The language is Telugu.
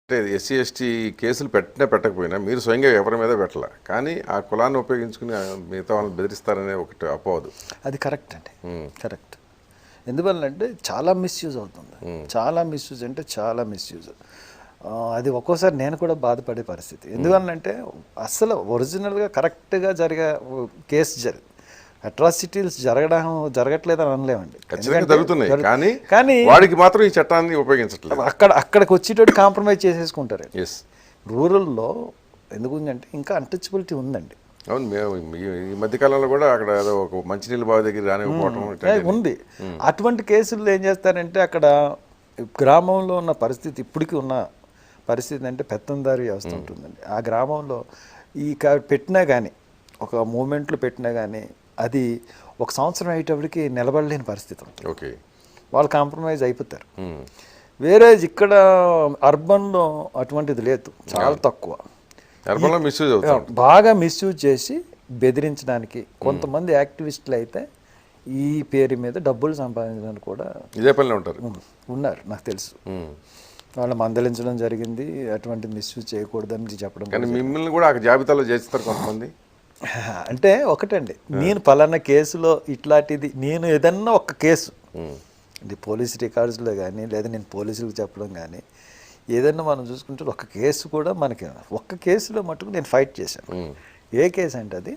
అంటే ఎస్సీ ఎస్టీ కేసులు పెట్టినా పెట్టకపోయినా మీరు స్వయంగా ఎవరి మీద పెట్టాల, కానీ ఆ కులాన్ని ఉపయోగించుకుని మిగతా వాళ్ళని బెదిరిస్తారనే ఒకటి అపోవదు. అది కరెక్ట్ అండి, కరెక్ట్. ఎందువల్లంటే చాలా మిస్యూజ్ అవుతుంది, చాలా మిస్యూజ్ అంటే చాలా మిస్యూజ్. అది ఒక్కోసారి నేను కూడా బాధపడే పరిస్థితి. ఎందువల్లంటే అసలు ఒరిజినల్గా కరెక్ట్గా జరిగే కేసు అట్రాసిటీస్ జరగట్లేదని అనలేమండి, ఖచ్చితంగా జరుగుతున్నాయి. కానీ వాడికి మాత్రం ఈ చట్టాన్ని ఉపయోగించట్లేదు. అక్కడికి వచ్చేటట్టు కాంప్రమైజ్ చేసేసుకుంటారు. ఎస్, రూరల్లో ఎందుకుందంటే ఇంకా అన్టచబిలిటీ ఉందండి. అవును, మేము ఈ మధ్యకాలంలో కూడా అక్కడ ఏదో ఒక మంచినీళ్ళ బావి దగ్గర రానివ్వకపోవటం ఉంది. అటువంటి కేసుల్లో ఏం చేస్తారంటే అక్కడ గ్రామంలో ఉన్న పరిస్థితి, ఇప్పటికీ ఉన్న పరిస్థితి అంటే పెత్తందారి వ్యవస్థ ఉంటుందండి ఆ గ్రామంలో. ఈ పెట్టినా కానీ ఒక మూమెంట్లు పెట్టినా కానీ అది ఒక సంవత్సరం అయ్యేటప్పటికి నిలబడలేని పరిస్థితి ఉంటుంది. ఓకే, వాళ్ళు కాంప్రమైజ్ అయిపోతారు. వేరే ఇక్కడ అర్బన్లో అటువంటిది లేదు, చాలా తక్కువ. అర్బన్లో మిస్యూజ్ అవుతుంది, బాగా మిస్యూజ్ చేసి బెదిరించడానికి కొంతమంది యాక్టివిస్టులు అయితే ఈ పేరు మీద డబ్బులు సంపాదించడానికి కూడా ఇదే పనిలో ఉంటారు, ఉన్నారు, నాకు తెలుసు. వాళ్ళు మందలించడం జరిగింది, అటువంటి మిస్యూజ్ చేయకూడదని చెప్పడం. కానీ మిమ్మల్ని కూడా ఆ జాబితాలో చేస్తారు కొంతమంది. అంటే ఒకటండి, నేను పలానా కేసులో ఇట్లాంటిది, నేను ఏదన్నా ఒక కేసు అంటే పోలీస్ రికార్డ్స్లో కానీ లేదా నేను పోలీసులకు చెప్పడం కానీ ఏదన్నా మనం చూసుకుంటే ఒక కేసు కూడా మనకి ఒక్క కేసులో మటుకు నేను ఫైట్ చేశాను. ఏ కేసు అంటే అది